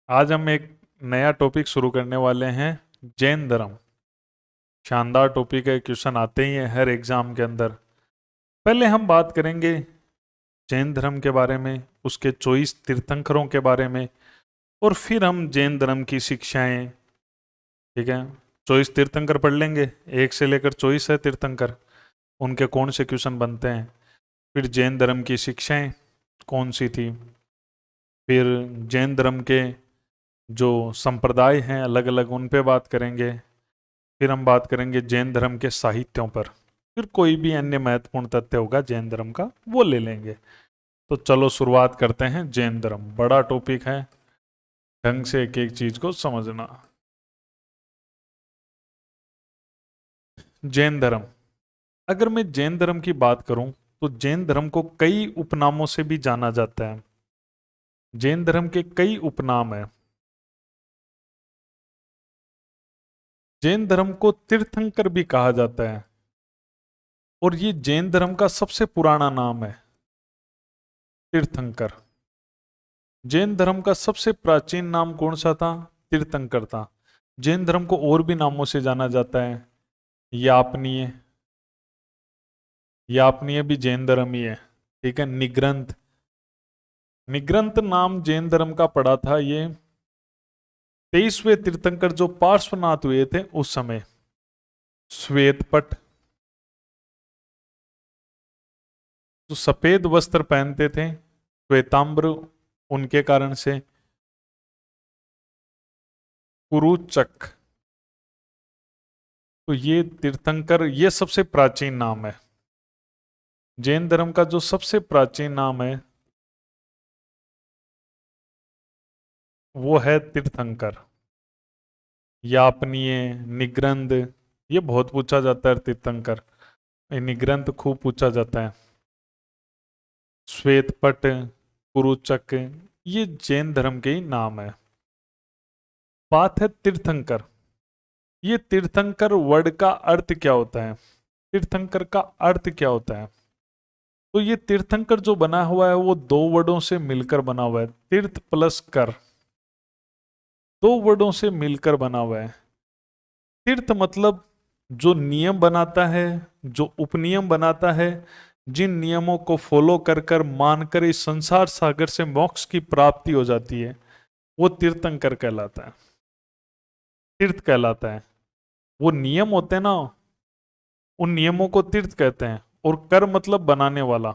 आज हम एक नया टॉपिक शुरू करने वाले हैं। जैन धर्म। शानदार टॉपिक है, क्वेश्चन आते ही हैं हर एग्जाम के अंदर। पहले हम बात करेंगे जैन धर्म के बारे में, उसके 24 तीर्थंकरों के बारे में, और फिर हम जैन धर्म की शिक्षाएं। ठीक है, 24 तीर्थंकर पढ़ लेंगे, 1 से लेकर 24 है तीर्थंकर, उनके कौन से क्वेश्चन बनते हैं। फिर जैन धर्म की शिक्षाएं कौन सी थी। फिर जैन धर्म के जो संप्रदाय हैं अलग अलग, उन पे बात करेंगे। फिर हम बात करेंगे जैन धर्म के साहित्यों पर। फिर कोई भी अन्य महत्वपूर्ण तथ्य होगा जैन धर्म का, वो ले लेंगे। तो चलो शुरुआत करते हैं। जैन धर्म बड़ा टॉपिक है, ढंग से एक एक चीज को समझना। जैन धर्म, अगर मैं जैन धर्म की बात करूं तो जैन धर्म को कई उपनामों से भी जाना जाता है। जैन धर्म के कई उपनाम हैं। जैन धर्म को तीर्थंकर भी कहा जाता है, और ये जैन धर्म का सबसे पुराना नाम है, तीर्थंकर। जैन धर्म का सबसे प्राचीन नाम कौन सा था? तीर्थंकर था। जैन धर्म को और भी नामों से जाना जाता है। यापनीय, यापनीय भी जैन धर्म ही है। ठीक है, निग्रंथ, निग्रंथ नाम जैन धर्म का पड़ा था। ये 23वें तीर्थंकर जो पार्श्वनाथ हुए थे उस समय। श्वेतपट, जो सफेद वस्त्र पहनते थे, श्वेतांबर, उनके कारण से। कुरुचक, तो ये तीर्थंकर, ये सबसे प्राचीन नाम है। जैन धर्म का जो सबसे प्राचीन नाम है वो है तीर्थंकर। यापनीय, निग्रंथ, ये बहुत पूछा जाता है। तीर्थंकर, ये निग्रंथ खूब पूछा जाता है। श्वेतपट, कुरुचक, ये जैन धर्म के ही नाम है। बात है तीर्थंकर। ये तीर्थंकर वर्ड का अर्थ क्या होता है? तीर्थंकर का अर्थ क्या होता है? तो ये तीर्थंकर जो बना हुआ है वो दो वर्डों से मिलकर बना हुआ है। तीर्थ प्लस कर, दो वर्डों से मिलकर बना हुआ है। तीर्थ मतलब जो नियम बनाता है, जो उपनियम बनाता है, जिन नियमों को फॉलो कर कर मानकर इस संसार सागर से मोक्ष की प्राप्ति हो जाती है, वो तीर्थंकर कहलाता है, तीर्थ कहलाता है। वो नियम होते हैं ना, उन नियमों को तीर्थ कहते हैं। और कर मतलब बनाने वाला।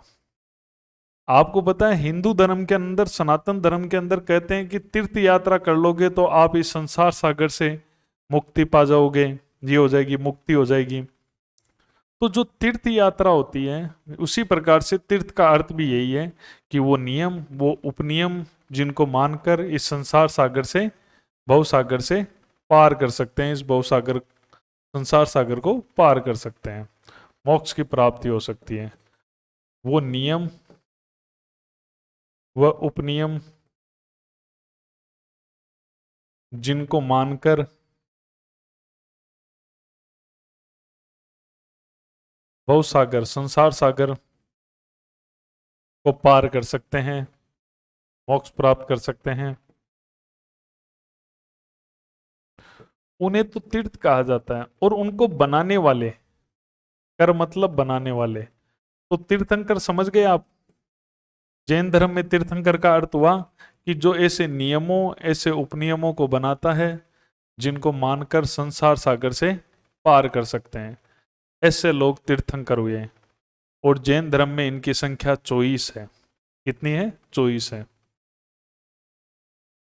आपको पता है हिंदू धर्म के अंदर, सनातन धर्म के अंदर कहते हैं कि तीर्थ यात्रा कर लोगे तो आप इस संसार सागर से मुक्ति पा जाओगे, ये हो जाएगी, मुक्ति हो जाएगी। तो जो तीर्थ यात्रा होती है, उसी प्रकार से तीर्थ का अर्थ भी यही है कि वो नियम, वो उपनियम जिनको मानकर इस संसार सागर से, भव सागर से पार कर सकते हैं, इस भव सागर, संसार सागर को पार कर सकते हैं, मोक्ष की प्राप्ति हो सकती है। वो नियम, वह उपनियम जिनको मानकर भव सागर, संसार सागर को पार कर सकते हैं, मोक्ष प्राप्त कर सकते हैं, उन्हें तो तीर्थ कहा जाता है। और उनको बनाने वाले, कर मतलब बनाने वाले, तो तीर्थंकर समझ गए आप। जैन धर्म में तीर्थंकर का अर्थ हुआ कि जो ऐसे नियमों, ऐसे उपनियमों को बनाता है जिनको मानकर संसार सागर से पार कर सकते हैं, ऐसे लोग तीर्थंकर हुए। और जैन धर्म में इनकी संख्या 24 है। कितनी है? 24 है।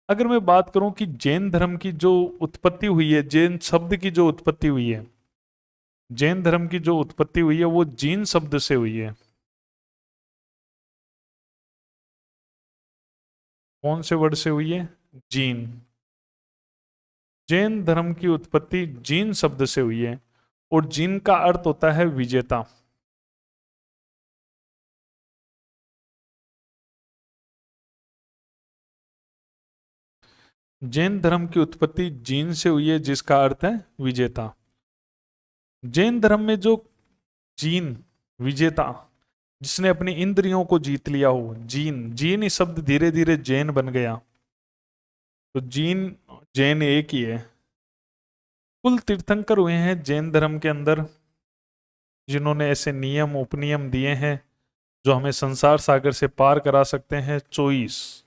अगर मैं बात करूं कि जैन धर्म की जो उत्पत्ति हुई है, जैन शब्द की जो उत्पत्ति हुई है, जैन धर्म की जो उत्पत्ति हुई है वो जीन शब्द से हुई है। कौन से वर्ड से हुई है? जीन। जैन धर्म की उत्पत्ति जीन शब्द से हुई है, और जीन का अर्थ होता है विजेता। जैन धर्म की उत्पत्ति जीन से हुई है, जिसका अर्थ है विजेता। जैन धर्म में जो जीन, विजेता, जिसने अपनी इंद्रियों को जीत लिया हो, जीन, जीन ही शब्द धीरे धीरे जैन बन गया। तो जैन एक ही है। कुल तीर्थंकर हुए हैं जैन धर्म के अंदर जिन्होंने ऐसे नियम उपनियम दिए हैं जो हमें संसार सागर से पार करा सकते हैं, 24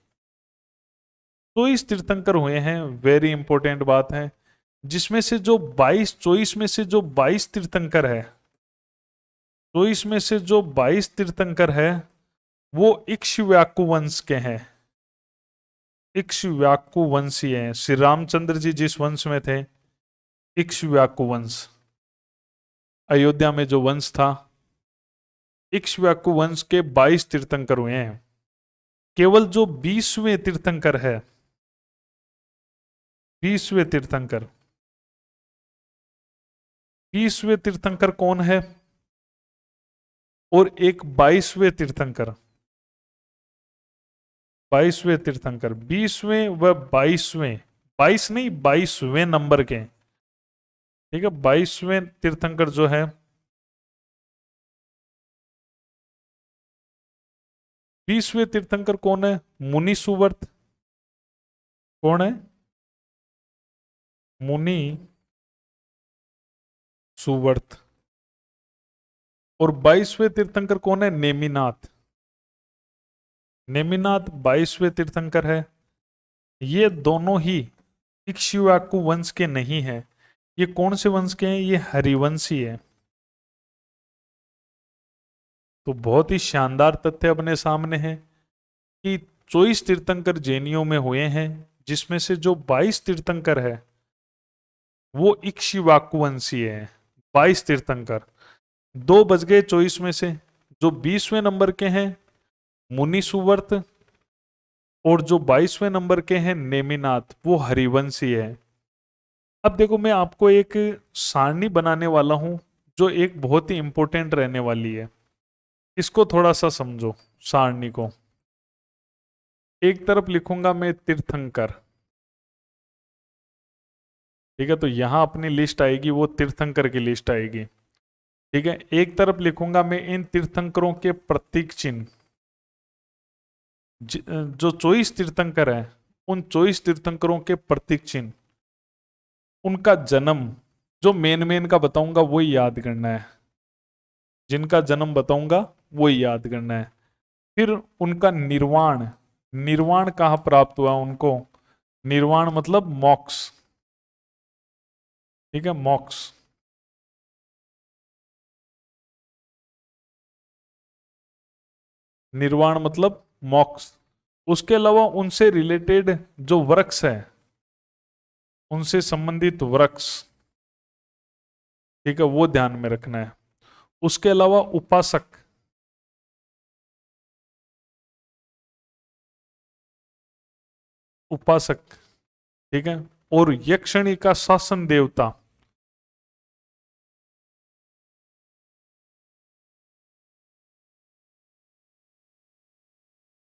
तीर्थंकर हुए हैं। वेरी इंपॉर्टेंट बात है। जिसमें से जो 24 में से जो 22 तीर्थंकर है, 24 में से जो 22 तीर्थंकर है वो इक्ष्वाकु वंश के हैं। इक्ष्वाकु वंशी हैं। श्री रामचंद्र जी जिस वंश में थे, इक्ष्वाकु वंश, अयोध्या में जो वंश था, इक्ष्वाकु वंश के 22 तीर्थंकर हुए हैं। केवल जो 20वें तीर्थंकर है, 20वें तीर्थंकर, 20वें तीर्थंकर कौन है? और एक 22वें तीर्थंकर, 22वें तीर्थंकर, 20वें व 22वें, 22 नहीं 22वें नंबर के, ठीक है। 22वें तीर्थंकर जो है, 20वें तीर्थंकर कौन है? मुनि सुवर्त। कौन है? मुनि सुवर्त। और 22वें तीर्थंकर कौन है? नेमिनाथ। नेमिनाथ 22वें तीर्थंकर है। ये दोनों ही इक्ष्वाकु वंश के नहीं है। ये कौन से वंश के हैं? ये हरिवंशी है। तो बहुत ही शानदार तथ्य अपने सामने है कि 24 तीर्थंकर जैनियों में हुए हैं, जिसमें से जो 22 तीर्थंकर है वो इक्ष्वाकु वंशी है। 22 तीर्थंकर, दो बच गए 24 में से। जो 20वें नंबर के हैं मुनि सुवर्त, और जो 22वें नंबर के हैं नेमिनाथ, वो हरिवंशी है। अब देखो, मैं आपको एक सारणी बनाने वाला हूं जो एक बहुत ही इंपॉर्टेंट रहने वाली है। इसको थोड़ा सा समझो सारणी को। एक तरफ लिखूंगा मैं तीर्थंकर, ठीक है, तो यहां अपनी लिस्ट आएगी, वो तीर्थंकर की लिस्ट आएगी, ठीक है। एक तरफ लिखूंगा मैं इन तीर्थंकरों के प्रतीक चिन्ह। जो 24 तीर्थंकर हैं, उन 24 तीर्थंकरों के प्रतीक चिन्ह, उनका जन्म, जो मेन मेन का बताऊंगा वही याद करना है, जिनका जन्म बताऊंगा वही याद करना है। फिर उनका निर्वाण, निर्वाण कहाँ प्राप्त हुआ उनको? निर्वाण मतलब मोक्ष, ठीक है, मोक्ष। निर्वाण मतलब मोक्ष। उसके अलावा उनसे रिलेटेड जो वृक्ष है, उनसे संबंधित वृक्ष, ठीक है, वो ध्यान में रखना है। उसके अलावा उपासक, उपासक, ठीक है। और यक्षिणी का शासन देवता।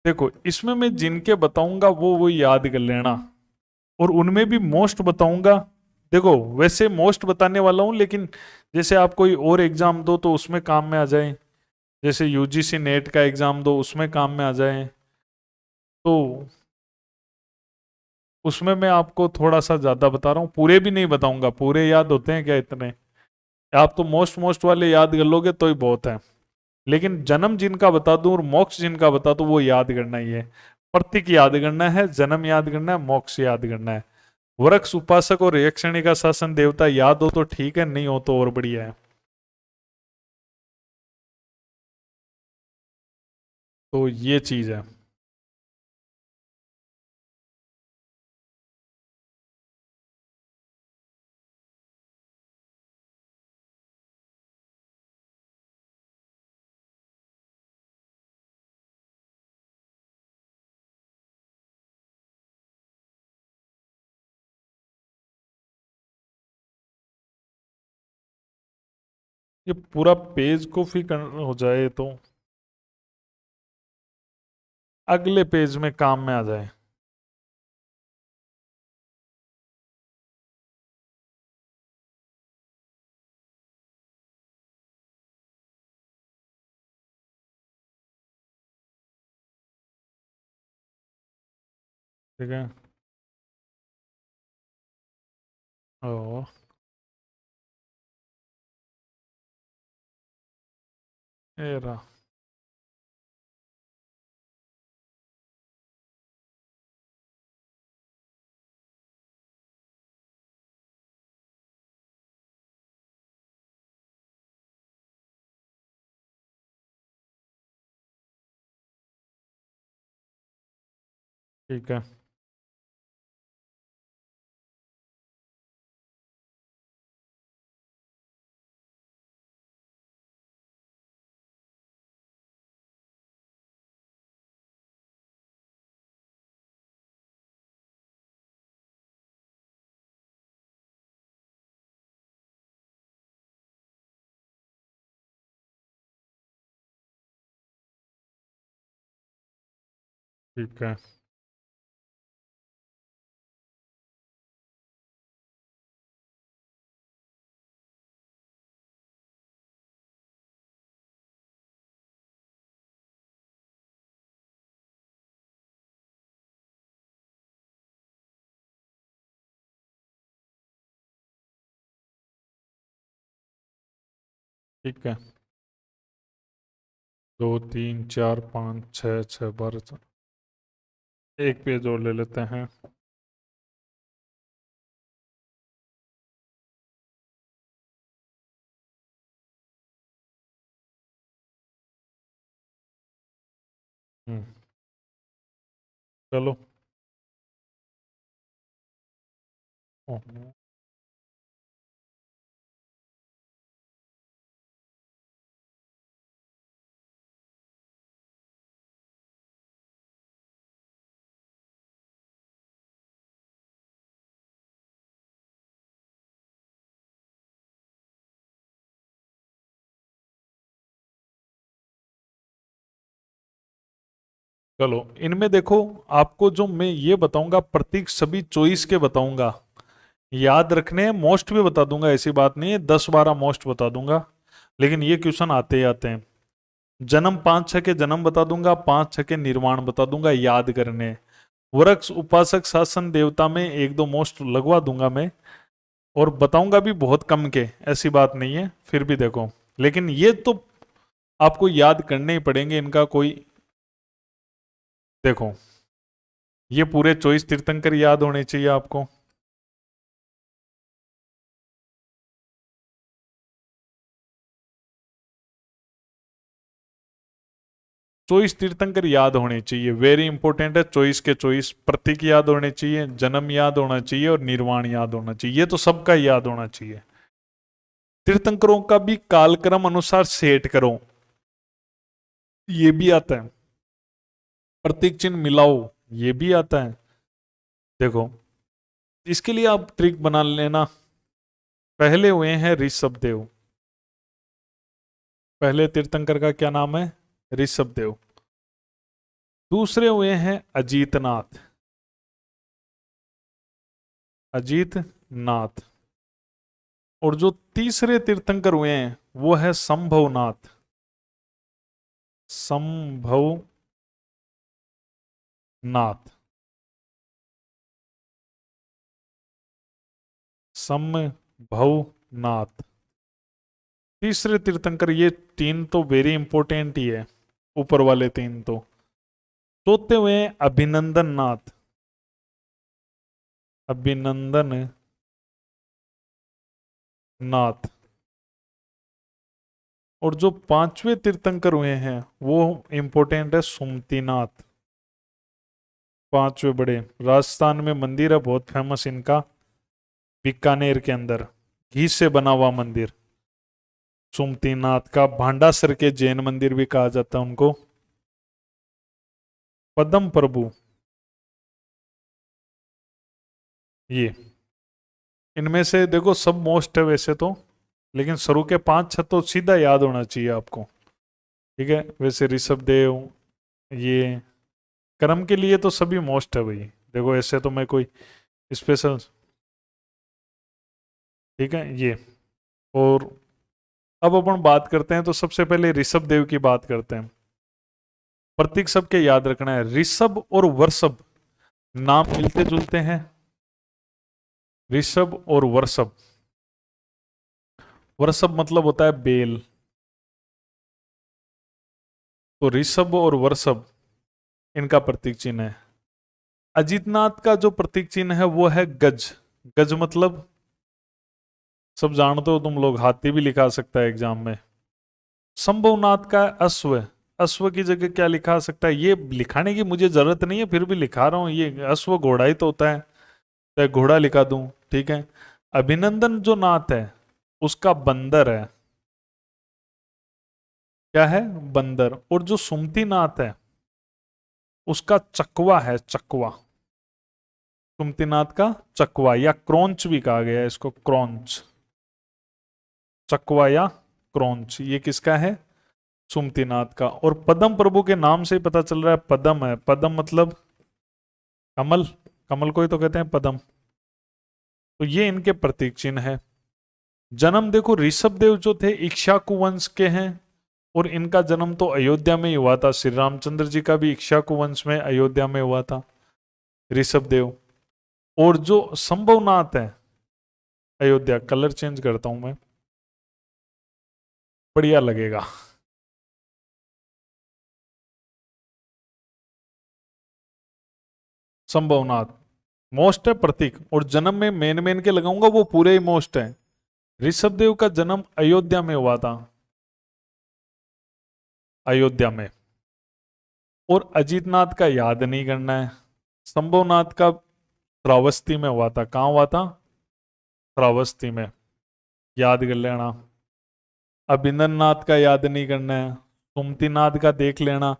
देखो, इसमें मैं जिनके बताऊंगा वो याद कर लेना, और उनमें भी मोस्ट बताऊंगा। देखो, वैसे मोस्ट बताने वाला हूं, लेकिन जैसे आप कोई और एग्जाम दो तो उसमें काम में आ जाए, जैसे यूजीसी नेट का एग्जाम दो उसमें काम में आ जाए, तो उसमें मैं आपको थोड़ा सा ज्यादा बता रहा हूँ। पूरे भी नहीं बताऊंगा, पूरे याद होते हैं क्या इतने? आप तो मोस्ट मोस्ट वाले याद कर लोगे तो ही बहुत है। लेकिन जन्म जिनका बता दूं और मोक्ष जिनका बता दूं वो याद करना ही है। प्रतीक याद करना है, जन्म याद करना है, मोक्ष याद करना है। वृक्ष, उपासक और यक्षिणी का शासन देवता याद हो तो ठीक है, नहीं हो तो और बढ़िया है। तो ये चीज है। ये पूरा पेज को हो जाए तो अगले पेज में काम में आ जाए। ठीक है। ओ, एरा। ठीक है। ठीक है। ठीक है। 2 3 4 5 6 6 12। एक पेज और ले लेते हैं। हम्म। चलो। ओहो। चलो, इनमें देखो, आपको जो मैं ये बताऊंगा प्रतीक सभी चॉइस के बताऊंगा। याद रखने हैं, मोस्ट भी बता दूंगा, ऐसी बात नहीं है, 10 12 मोस्ट बता दूंगा। लेकिन ये क्वेश्चन आते ही आते हैं। जन्म 5 6 के जन्म बता दूंगा, 5 6 के निर्माण बता दूंगा, याद करने हैं। वृक्ष उपासक शासन देवता में एक दो मोस्ट लगवा दूंगा मैं। और बताऊंगा भी बहुत कम के, ऐसी बात नहीं है, फिर भी देखो। लेकिन ये तो आपको याद करने ही पड़ेंगे, इनका कोई। देखो, ये पूरे 24 तीर्थंकर याद होने चाहिए आपको। 24 तीर्थंकर याद होने चाहिए, वेरी इंपॉर्टेंट है। 24 के 24 प्रतीक याद होने चाहिए, जन्म याद होना चाहिए और निर्वाण याद होना चाहिए, ये तो सबका याद होना चाहिए। तीर्थंकरों का भी कालक्रम अनुसार सेट करो, ये भी आता है। प्रतीक चिन्ह मिलाओ, ये भी आता है। देखो, इसके लिए आप ट्रिक बना लेना। पहले हुए हैं ऋषभ देव। पहले तीर्थंकर का क्या नाम है? ऋषभ देव। दूसरे हुए हैं अजीतनाथ। अजीत नाथ। और जो तीसरे तीर्थंकर हुए हैं वो है संभवनाथ। संभवनाथ। संभवनाथ। तीसरे तीर्थंकर, ये तीन तो वेरी इंपॉर्टेंट ही है, ऊपर वाले तीन तो। चौथे हुए हैं अभिनंदन नाथ। अभिनंदन नाथ। और जो पांचवें तीर्थंकर हुए हैं वो इंपॉर्टेंट है, सुमतिनाथ। पांचवें बड़े, राजस्थान में मंदिर है बहुत फेमस इनका, बीकानेर के अंदर, घी से बना हुआ मंदिर। सुमतिनाथ का भांडासर के जैन मंदिर भी कहा जाता है उनको। पद्म प्रभु। ये, इनमें से देखो सब मोस्ट है वैसे तो, लेकिन शुरू के 5 6 तो सीधा याद होना चाहिए आपको। ठीक है, वैसे ऋषभ देव, ये कर्म के लिए तो सभी मोस्ट है भाई। देखो ऐसे तो मैं कोई स्पेशल। ठीक है ये। और अब अपन बात करते हैं, तो सबसे पहले ऋषभ देव की बात करते हैं। प्रतीक सबके याद रखना है, ऋषभ और वर्षभ नाम मिलते जुलते हैं। ऋषभ और वर्षभ। वर्षभ मतलब होता है बेल। तो ऋषभ और वर्षभ इनका प्रतीक चिन्ह है। अजितनाथ का जो प्रतीक चिन्ह है वो है गज। गज मतलब सब जानते हो तुम लोग, हाथी भी लिखा सकता है एग्जाम में। संभवनाथ का अश्व। अश्व की जगह क्या लिखा सकता है, ये लिखाने की मुझे जरूरत नहीं है फिर भी लिखा रहा हूं, ये अश्व घोड़ा ही तो होता है, चाहे घोड़ा लिखा दूं, ठीक है। अभिनंदन जो नाथ है उसका बंदर है। क्या है, बंदर। और जो सुमति नाथ है उसका चकवा है, चकवा। सुमतिनाथ का चकवा या क्रोंच भी कहा गया है इसको, क्रोंच। चकवा या क्रोंच ये किसका है, सुमतिनाथ का। और पद्म प्रभु के नाम से ही पता चल रहा है पद्म है। पद्म मतलब कमल, कमल को ही तो कहते हैं पद्म। तो ये इनके प्रतीक चिन्ह है। जन्म देखो, ऋषभ देव जो थे इक्ष्वाकु वंश के हैं और इनका जन्म तो अयोध्या में ही हुआ था। श्री रामचंद्र जी का भी इक्ष्वाकु वंश में अयोध्या में हुआ था, ऋषभ देव। और जो संभवनाथ है, अयोध्या, कलर चेंज करता हूं मैं, बढ़िया लगेगा। संभवनाथ मोस्ट है प्रतीक, और जन्म में मेन मेन के लगाऊंगा वो पूरे ही मोस्ट है। ऋषभ देव का जन्म अयोध्या में हुआ था, अयोध्या में। और अजीतनाथ का याद नहीं करना है। संभवनाथ का श्रावस्ती में हुआ था। कहां हुआ था, श्रावस्ती में, याद कर लेना। अभिनंदनाथ का याद नहीं करना है। सुमतिनाथ का देख लेना,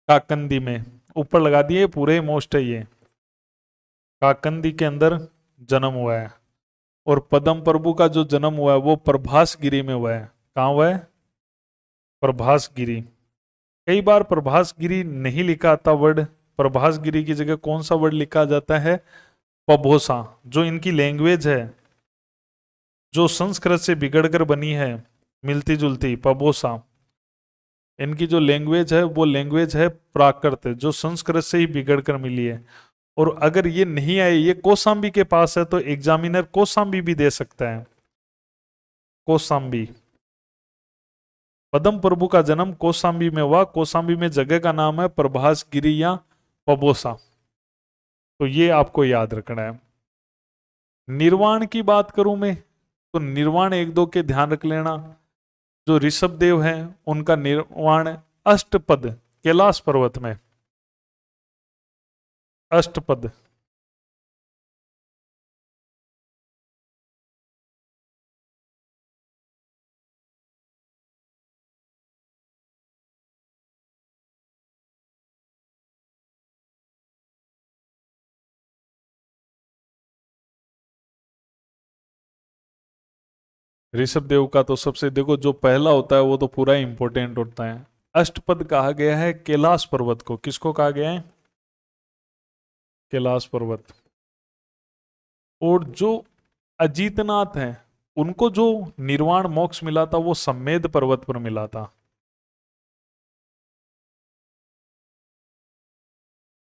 काकंदी में, ऊपर लगा दिए, पूरे मोस्ट है ये। काकंदी के अंदर जन्म हुआ है। और पद्म प्रभु का जो जन्म हुआ है वो प्रभास गिरी में हुआ है। कहाँ हुआ है, प्रभास गिरी। कई बार प्रभास गिरी नहीं लिखा आता वर्ड, प्रभास गिरी की जगह कौन सा वर्ड लिखा जाता है, पबोसा। जो इनकी लैंग्वेज है, जो संस्कृत से बिगड़कर बनी है, मिलती जुलती, पबोसा। इनकी जो लैंग्वेज है वो लैंग्वेज है प्राकृत, जो संस्कृत से ही बिगड़कर मिली है। और अगर ये नहीं आए, ये कौशाम्बी के पास है, तो एग्जामिनर कौशाम्बी भी दे सकता है, कौशाम्बी। पद्म प्रभु का जन्म कौशाम्बी में हुआ। कौशाम्बी में जगह का नाम है प्रभास गिरी या पबोसा। तो ये आपको याद रखना है। निर्वाण की बात करूं मैं, तो निर्वाण एक दो के ध्यान रख लेना। जो ऋषभ देव हैं उनका निर्वाण अष्टपद, कैलाश पर्वत में, अष्टपद। ऋषभ देव का तो सबसे, देखो जो पहला होता है वो तो पूरा इंपॉर्टेंट होता है। अष्टपद कहा गया है कैलाश पर्वत को। किसको कहा गया है, कैलाश पर्वत। और जो अजीतनाथ हैं उनको जो निर्वाण मोक्ष मिला था वो सम्मेद पर्वत पर मिला था।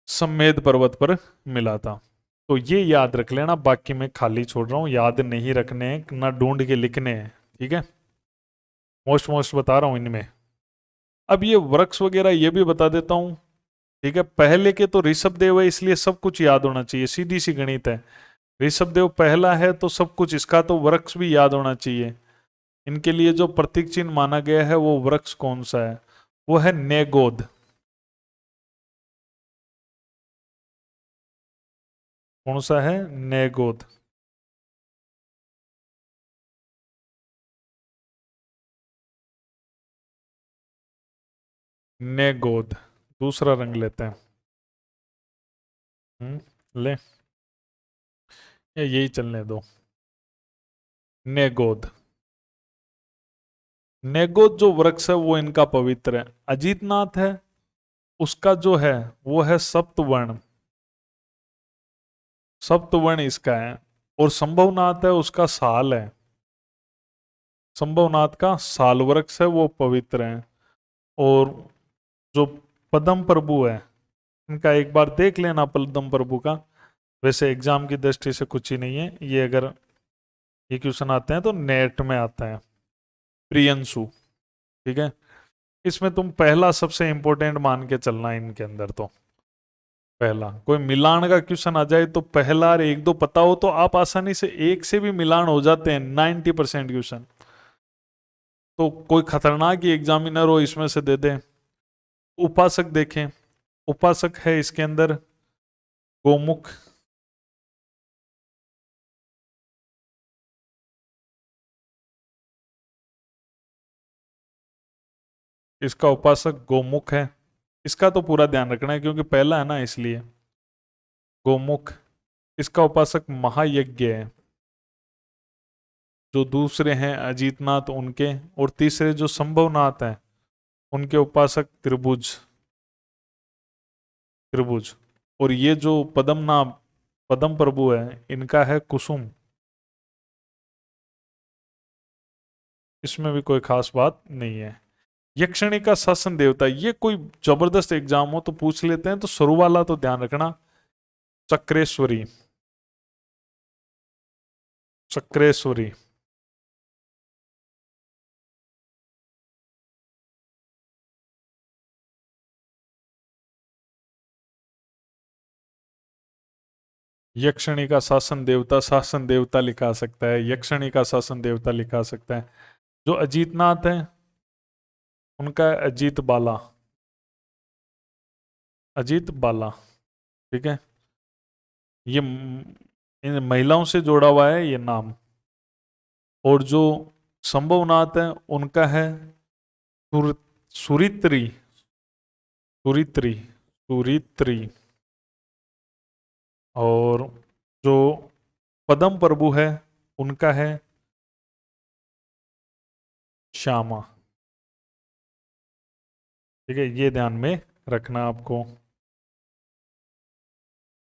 सम्मेद पर्वत पर मिला था। तो ये याद रख लेना, बाकी मैं खाली छोड़ रहा हूं, याद नहीं रखने हैं ना ढूंढ के लिखने हैं, ठीक है। मोस्ट मोस्ट बता रहा हूं इनमें। अब ये वृक्ष वगैरह ये भी बता देता हूं, ठीक है। पहले के तो ऋषभ देव है इसलिए सब कुछ याद होना चाहिए, सीधी सी गणित है। ऋषभ देव पहला है तो सब कुछ, इसका तो वृक्ष भी याद होना चाहिए। इनके लिए जो प्रतीक चिन्ह माना गया है वो वृक्ष कौन सा है, वो है नेगोद। कौन सा है, नेगोद। नेगोद। दूसरा रंग लेते हैं। ले, या यही चलने दो, नेगोद। नेगोद जो वृक्ष है वो इनका पवित्र है। अजीतनाथ है उसका जो है वो है सप्तवर्ण, सप्तवर्ण इसका है। और संभवनाथ है उसका साल है, संभवनाथ का साल वृक्ष है वो पवित्र है। और जो पद्म प्रभु है इनका एक बार देख लेना, पद्म प्रभु का वैसे एग्जाम की दृष्टि से कुछ ही नहीं है ये, अगर ये क्वेश्चन आते हैं तो नेट में आता है। प्रियंशु, ठीक है। इसमें तुम पहला सबसे इंपॉर्टेंट मान के चलना है इनके अंदर। तो पहला कोई मिलान का क्वेश्चन आ जाए तो पहला और एक दो पता हो तो आप आसानी से एक से भी मिलान हो जाते हैं 90% क्वेश्चन। तो कोई खतरनाक ही एग्जामिनर हो इसमें से दे दे। उपासक देखें, उपासक है इसके अंदर गोमुख, इसका उपासक गोमुख है। इसका तो पूरा ध्यान रखना है क्योंकि पहला है ना, इसलिए गोमुख। इसका उपासक महायज्ञ है। जो दूसरे हैं अजीतनाथ उनके, और तीसरे जो संभवनाथ हैं उनके उपासक त्रिभुज, त्रिभुज। और ये जो पद्मनाभ, पद्म प्रभु है, इनका है कुसुम। इसमें भी कोई खास बात नहीं है। यक्षिणी का शासन देवता, ये कोई जबरदस्त एग्जाम हो तो पूछ लेते हैं, तो शुरू वाला तो ध्यान रखना, चक्रेश्वरी, चक्रेश्वरी। यक्षिणी का शासन देवता लिखा सकता है, यक्षिणी का शासन देवता लिखा सकता है। जो अजीतनाथ है उनका है अजीत बाला, अजीत बाला, ठीक है। ये इन महिलाओं से जोड़ा हुआ है ये नाम। और जो संभवनाथ है उनका है सुरित्री, सुरित्री, सुरित्री। और जो पदम प्रभु है उनका है श्यामा, ठीक है। ये ध्यान में रखना आपको।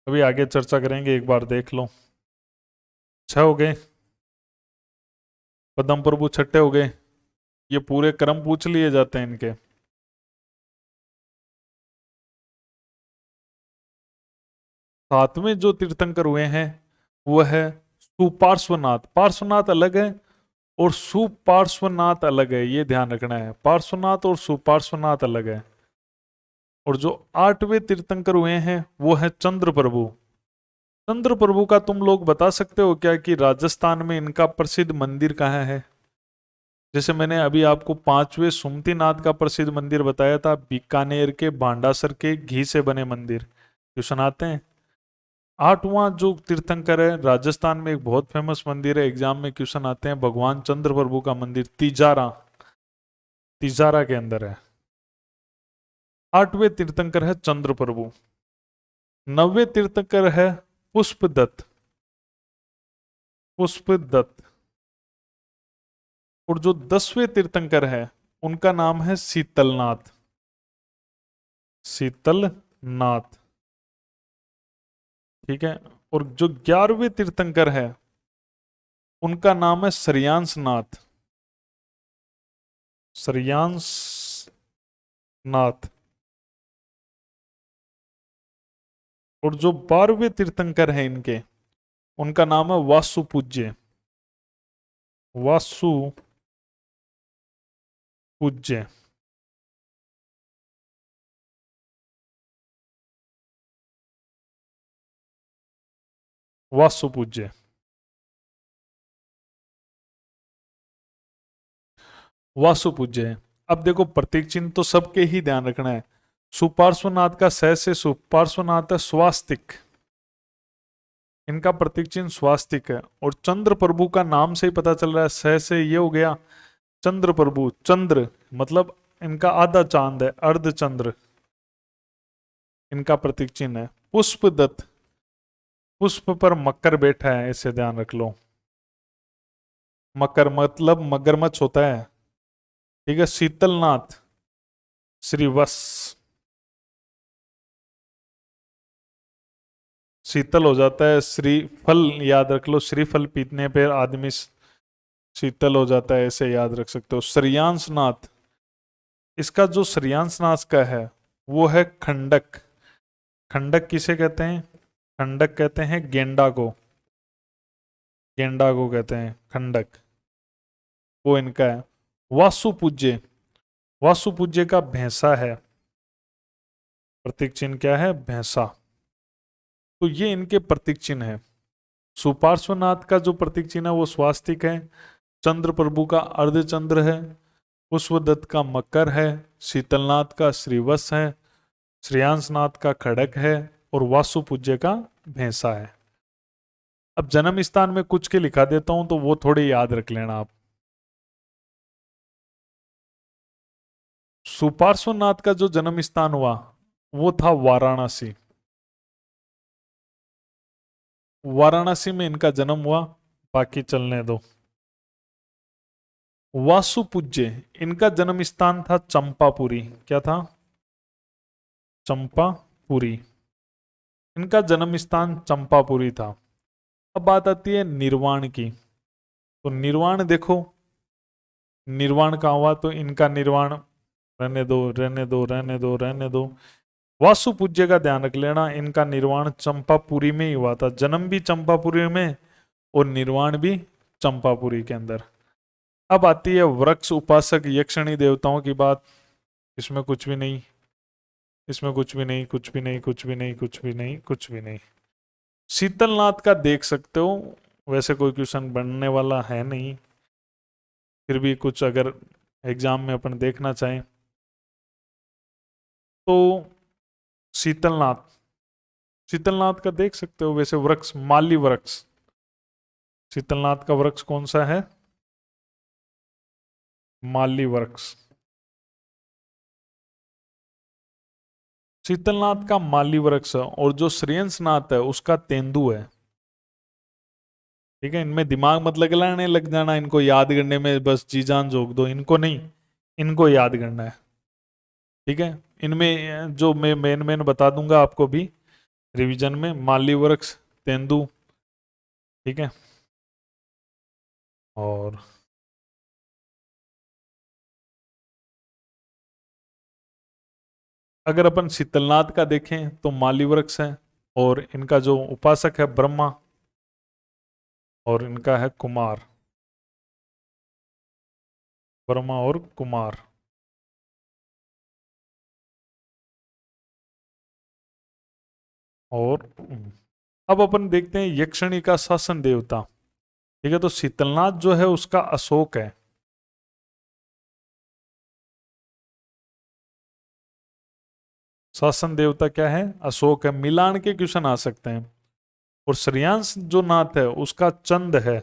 अभी आगे चर्चा करेंगे, एक बार देख लो। 6 हो गए, पद्म प्रभु छठे हो गए। ये पूरे क्रम पूछ लिए जाते हैं इनके। सातवें जो तीर्थंकर हुए हैं वो है सुपार्श्वनाथ। पार्श्वनाथ अलग है और सुपार्श्वनाथ अलग है, ये ध्यान रखना है। पार्श्वनाथ और सुपार्श्वनाथ अलग है। और जो 8वें तीर्थंकर हुए हैं वो है चंद्र प्रभु। चंद्र प्रभु का तुम लोग बता सकते हो क्या कि राजस्थान में इनका प्रसिद्ध मंदिर कहाँ है? जैसे मैंने अभी आपको 5वें सुमतीनाथ का प्रसिद्ध मंदिर बताया था, बीकानेर के भांडासर के घी से बने मंदिर, क्वेश्चन आते हैं। 8वां जो तीर्थंकर है राजस्थान में एक बहुत फेमस मंदिर है, एग्जाम में क्वेश्चन आते हैं, भगवान चंद्र प्रभु का मंदिर तिजारा, तिजारा के अंदर है। 8वें तीर्थंकर है चंद्र प्रभु। 9वें तीर्थंकर है पुष्पदत्त, पुष्पदत्त। और जो 10वें तीर्थंकर है उनका नाम है शीतलनाथ, शीतलनाथ, ठीक है। और जो 11वें तीर्थंकर है उनका नाम है श्रेयांश नाथ, श्रेयांश नाथ। और जो 12वें तीर्थंकर है इनके, उनका नाम है वासु पूज्य, वासु पूज्य। वासु पूज्य, वासु पूज्य है। अब देखो प्रतीक चिन्ह तो सबके ही ध्यान रखना है। सुपार्श्वनाथ का सह से सुपार्श्वनाथ है स्वास्तिक, इनका प्रतीक चिन्ह स्वास्तिक है। और चंद्र प्रभु का नाम से ही पता चल रहा है, सह से ये हो गया चंद्र प्रभु, चंद्र मतलब इनका आधा चांद है, अर्ध चंद्र इनका प्रतीक चिन्ह है। पुष्पदत्त, पुष्प पर मकर बैठा है, ऐसे ध्यान रख लो। मकर मतलब मगरमच्छ होता है, ठीक है। शीतलनाथ श्रीवत्स, शीतल हो जाता है। श्रीफल याद रख लो, श्रीफल पीने पर आदमी शीतल हो जाता है, ऐसे याद रख सकते हो। श्रेयांश नाथ, इसका जो श्रेयांश नाथ का है वो है खंडक। खंडक किसे कहते हैं? खंडक कहते हैं गेंडा को, गेंडा को कहते हैं खंडक, वो इनका है। वासु पूज्य, वासु पूज्य का भैंसा है, प्रतीक चिन्ह क्या है, भैंसा। तो ये इनके प्रतीक चिन्ह है। सुपार्श्वनाथ का जो प्रतीक चिन्ह है वो स्वास्तिक है, चंद्र प्रभु का अर्धचंद्र है, पुष्पदत्त का मकर है, शीतलनाथ का श्रीवत्स है, श्रेयांसनाथ का खड़क है, और वासु पूज्य का भैंसा है। अब जन्म स्थान में कुछ के लिखा देता हूं तो वो थोड़े याद रख लेना आप। सुपार्श्वनाथ का जो जन्म स्थान हुआ वो था वाराणसी, वाराणसी में इनका जन्म हुआ, बाकी चलने दो। वासु पूज्य, इनका जन्म स्थान था चंपापुरी, क्या था, चंपापुरी, इनका जन्म स्थान चंपापुरी था। अब बात आती है निर्वाण की, तो निर्वाण देखो, निर्वाण कहाँ हुआ, तो इनका निर्वाण, रहने दो रहने दो रहने दो रहने दो, वासु पूज्य का ध्यान रख लेना, इनका निर्वाण चंपापुरी में ही हुआ था, जन्म भी चंपापुरी में और निर्वाण भी चंपापुरी के अंदर। अब आती है वृक्ष उपासक यक्षिणी देवताओं की बात, इसमें कुछ भी नहीं, इसमें कुछ भी नहीं, कुछ भी नहीं, कुछ भी नहीं, कुछ भी नहीं, कुछ भी नहीं। शीतलनाथ का देख सकते हो, वैसे कोई क्वेश्चन बनने वाला है नहीं, फिर भी कुछ अगर एग्जाम में अपन देखना चाहें तो शीतलनाथ, शीतलनाथ का देख सकते हो। वैसे वृक्ष माली वृक्ष, शीतलनाथ का वृक्ष कौन सा है, माली वृक्ष, शीतलनाथ का माली वृक्ष, और जो श्रेयंसनाथ है उसका तेंदु है। ठीक है, इनमें दिमाग मत लगाने लग जाना, इनको याद करने में बस जी जान झोंक दो, इनको नहीं, इनको याद करना है। ठीक है, इनमें जो मैं मेन मेन बता दूंगा आपको भी रिवीजन में, माली वृक्ष, तेंदु, ठीक है। और अगर अपन शीतलनाथ का देखें तो माली वृक्ष है, और इनका जो उपासक है ब्रह्मा, और इनका है कुमार, ब्रह्मा और कुमार। और अब अपन देखते हैं यक्षिणी का शासन देवता। ठीक है, तो शीतलनाथ जो है उसका अशोक है, शासन देवता क्या है, अशोक है। मिलान के क्वेश्चन आ सकते हैं। और श्रेयांश जो नाथ है उसका चंद है,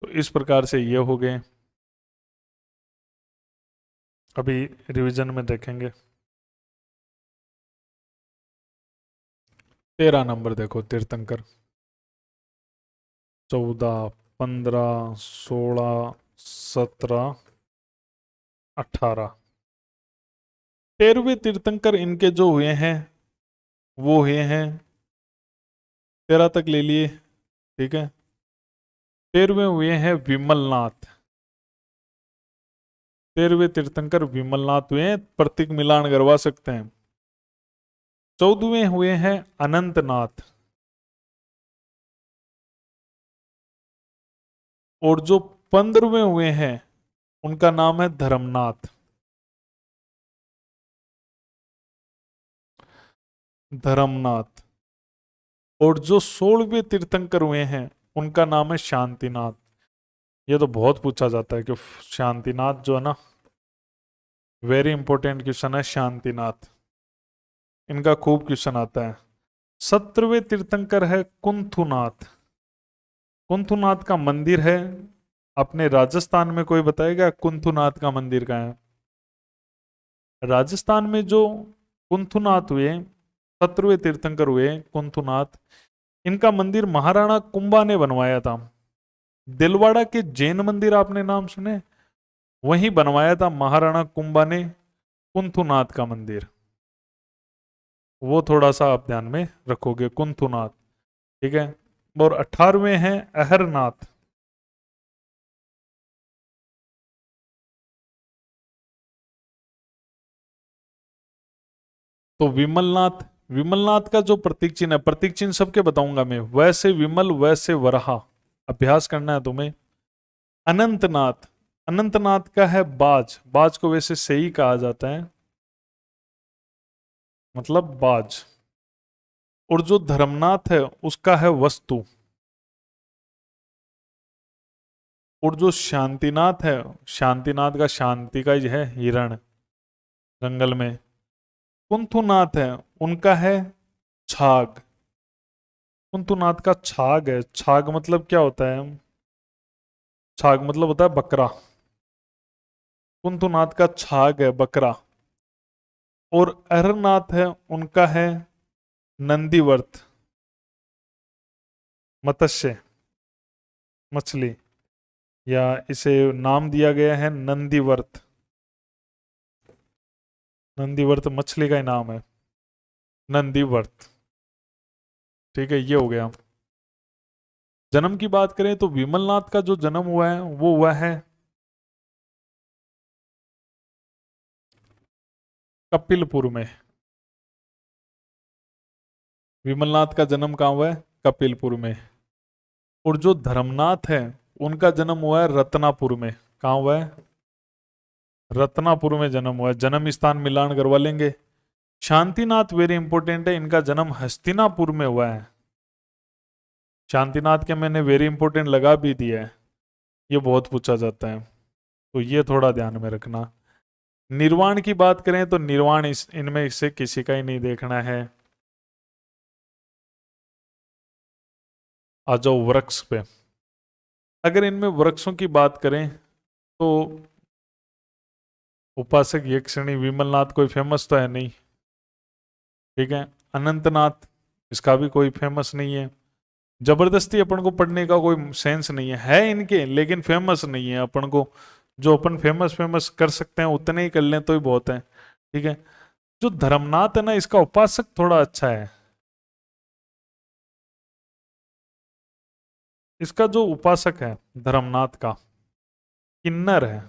तो इस प्रकार से ये हो गए। अभी रिवीजन में देखेंगे। 13 नंबर देखो, तीर्थंकर, 14, 15, 16, 17, 18, 13वें तीर्थंकर इनके जो हुए हैं वो हुए हैं, 13 तक ले लिए। ठीक है, 13वें हुए हैं विमलनाथ, 13वें तीर्थंकर विमलनाथ हुए हैं, प्रतीक मिलान करवा सकते हैं। 14वें हुए हैं अनंतनाथ, और जो 15वें हुए हैं उनका नाम है धर्मनाथ, धर्मनाथ। और जो 16वें तीर्थंकर हुए हैं उनका नाम है शांतिनाथ। ये तो बहुत पूछा जाता है कि शांतिनाथ जो है ना, वेरी इंपॉर्टेंट क्वेश्चन है शांतिनाथ, इनका खूब क्वेश्चन आता है। 17वें तीर्थंकर है कुंथुनाथ, कुंथुनाथ का मंदिर है अपने राजस्थान में, कोई बताएगा कुंथुनाथ का मंदिर कहाँ है। राजस्थान में जो कुंथुनाथ हुए, 17वें तीर्थंकर हुए कुंथुनाथ, इनका मंदिर महाराणा कुंभा ने बनवाया था। दिलवाड़ा के जैन मंदिर आपने नाम सुने, वहीं बनवाया था महाराणा कुंभा ने कुंथुनाथ का मंदिर, वो थोड़ा सा आप ध्यान में रखोगे, कुंथुनाथ। ठीक है, और 18वें हैं अहरनाथ, तो विमलनाथ, विमलनाथ का जो प्रतीक चिन्ह है, प्रतीक चिन्ह सबके बताऊंगा मैं, वैसे विमल वैसे वराहा, अभ्यास करना है तुम्हें। अनंतनाथ, अनंतनाथ का है बाज, बाज को वैसे सही कहा जाता है, मतलब बाज। और जो धर्मनाथ है उसका है वस्तु। और जो शांतिनाथ है, शांतिनाथ का शांति का ही है हिरण जंगल में। कुंथुनाथ है, उनका है छाग। कुंथुनाथ का छाग है, छाग मतलब क्या होता है, छाग मतलब होता है बकरा। कुंथुनाथ का छाग है बकरा। और अरनाथ है, उनका है नंदीवर्त, मत्स्य, मछली, या इसे नाम दिया गया है नंदीवर्त। नंदीवर्त मछली का ही नाम है, नंदीवर्त। ठीक है, ये हो गया। जन्म की बात करें तो विमलनाथ का जो जन्म हुआ है वो हुआ है कपिलपुर में। विमलनाथ का जन्म कहाँ हुआ है, कपिलपुर में। और जो धर्मनाथ है उनका जन्म हुआ है रत्नापुर में। कहाँ हुआ है, रत्नापुर में जन्म हुआ है। जन्म स्थान मिलान करवा लेंगे। शांतिनाथ वेरी इंपॉर्टेंट है, इनका जन्म हस्तिनापुर में हुआ है। शांतिनाथ के मैंने वेरी इंपॉर्टेंट लगा भी दिया है, ये बहुत पूछा जाता है, तो ये थोड़ा ध्यान में रखना। निर्वाण की बात करें तो निर्वाण इनमें से किसी का ही नहीं देखना है। आ जाओ वृक्ष पे। अगर इनमें वृक्षों की बात करें तो उपासक यक्षिणी विमलनाथ कोई फेमस तो है नहीं, ठीक है। अनंतनाथ, इसका भी कोई फेमस नहीं है। जबरदस्ती अपन को पढ़ने का कोई सेंस नहीं है इनके, लेकिन फेमस नहीं है अपन को। जो अपन फेमस फेमस कर सकते हैं उतने ही कर लें तो ही बहुत है, ठीक है। जो धर्मनाथ है ना, इसका उपासक थोड़ा अच्छा है। इसका जो उपासक है धर्मनाथ का, किन्नर है।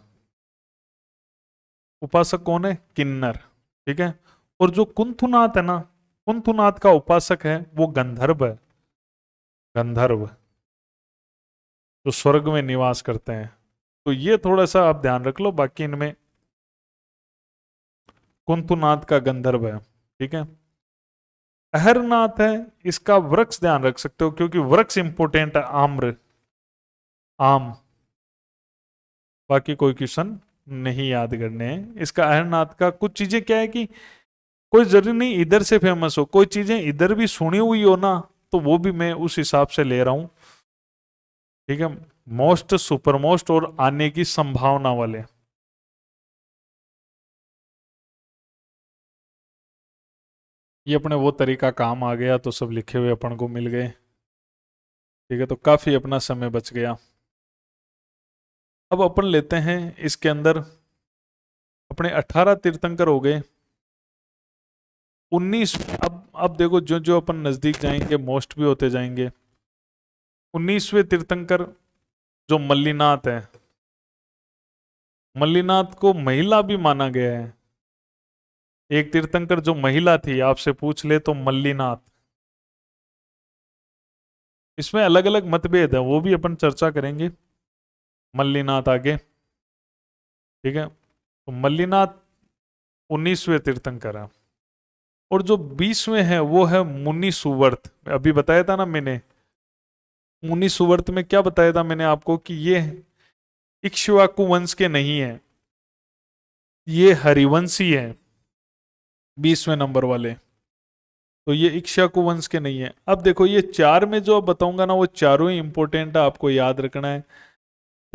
उपासक कौन है, किन्नर, ठीक है। और जो कुंथुनाथ है ना, कुंथुनाथ का उपासक है वो गंधर्व है, गंधर्व, जो स्वर्ग में निवास करते हैं। तो ये थोड़ा सा आप ध्यान रख लो, बाकी इनमें कुंथुनाथ का गंधर्व है, ठीक है। अहरनाथ है, इसका वृक्ष ध्यान रख सकते हो क्योंकि वृक्ष इंपोर्टेंट है, आम्र, आम। बाकी कोई क्वेश्चन नहीं याद करने हैं। इसका अहरनाथ का कुछ चीजें क्या है कि कोई जरूरी नहीं इधर से फेमस हो, कोई चीजें इधर भी सुनी हुई हो ना, तो वो भी मैं उस हिसाब से ले रहा हूं, ठीक है। मोस्ट, सुपर मोस्ट और आने की संभावना वाले। ये अपने वो तरीका काम आ गया तो सब लिखे हुए अपन को मिल गए, ठीक है। तो काफी अपना समय बच गया। अब अपन लेते हैं इसके अंदर, अपने 18 तीर्थंकर हो गए। 19, अब देखो जो जो अपन नजदीक जाएंगे मोस्ट भी होते जाएंगे। 19वें तीर्थंकर जो मल्लीनाथ है, मल्लीनाथ को महिला भी माना गया है। एक तीर्थंकर जो महिला थी, आपसे पूछ ले तो मल्लीनाथ। इसमें अलग अलग मतभेद है, वो भी अपन चर्चा करेंगे। मल्लीनाथ आगे, ठीक है। तो मल्लीनाथ 19वें तीर्थंकर है। और जो 20वें है वो है मुनि सुवर्त। अभी बताया था ना मैंने, मुनि सुवर्त में क्या बताया था मैंने आपको कि ये इक्ष्वाकु वंश के नहीं है, ये हरिवंशी है, 20वें नंबर वाले। तो ये इक्ष्वाकु वंश के नहीं है। अब देखो ये चार में जो बताऊंगा ना, वो चारों ही इंपॉर्टेंट है, आपको याद रखना है,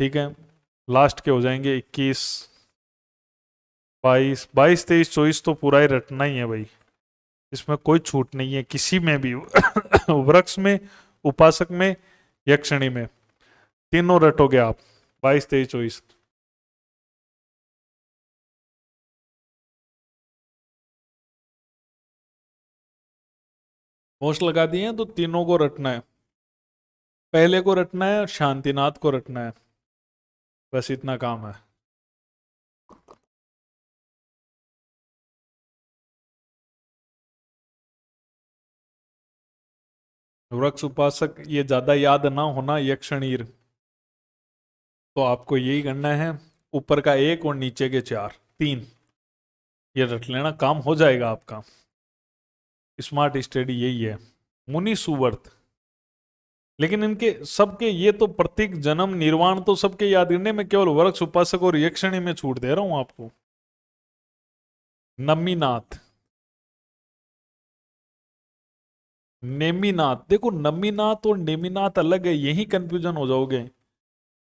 ठीक है। लास्ट के हो जाएंगे 21, 22, 22, 23, 24 तो पूरा ही रटना ही है भाई, इसमें कोई छूट नहीं है किसी में भी। वृक्ष में, उपासक में, यक्षिणी में, तीनों रटोगे आप, 22, 23, 24। होश लगा दिए हैं तो तीनों को रटना है। पहले को रटना है, शांतिनाथ को रटना है, बस इतना काम है। वृक्ष उपासक ये ज्यादा याद ना होना, यक्षणीर। तो आपको यही करना है, ऊपर का एक और नीचे के चार, तीन, ये रट लेना, काम हो जाएगा आपका। स्मार्ट स्टडी यही है। मुनि सुवर्त, लेकिन इनके सबके ये तो प्रतीक जन्म निर्वाण तो सबके याद करने में, केवल वृक्ष उपासक और यक्षिणी में छूट दे रहा हूं आपको। नमीनाथ, नेमीनाथ, देखो नमीनाथ और नेमीनाथ अलग है, यही कंफ्यूजन हो जाओगे।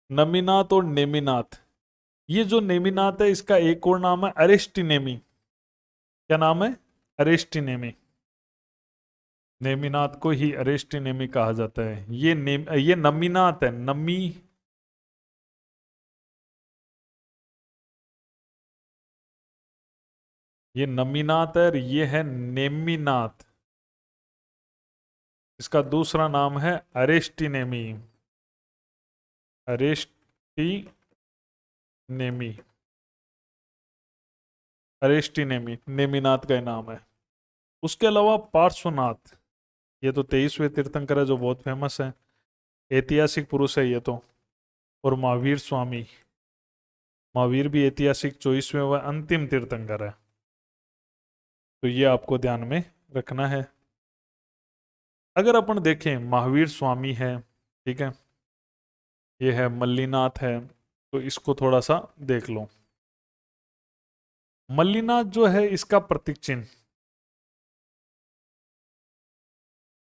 नमीनाथ और नेमीनाथ, ये जो नेमीनाथ है इसका एक और नाम है अरिस्टिनेमी। क्या नाम है? अरिस्टिनेमी। नेमीनाथ को ही अरिस्टिनेमी कहा जाता है। ये नमीनाथ है, नमी, ये नमीनाथ है और ये है नेमीनाथ। इसका दूसरा नाम है अरिस्टिनेमी। अरिस्टिनेमी, अरिस्टिनेमी नेमिनाथ का नाम है। उसके अलावा पार्श्वनाथ, ये तो 23वें तीर्थंकर है जो बहुत फेमस है, ऐतिहासिक पुरुष है ये तो। और महावीर स्वामी, महावीर भी ऐतिहासिक 24वें व अंतिम तीर्थंकर है। तो ये आपको ध्यान में रखना है। अगर अपन देखें महावीर स्वामी है, ठीक है, ये है मल्लीनाथ है, तो इसको थोड़ा सा देख लो। मल्लीनाथ जो है इसका प्रतीक चिन्ह,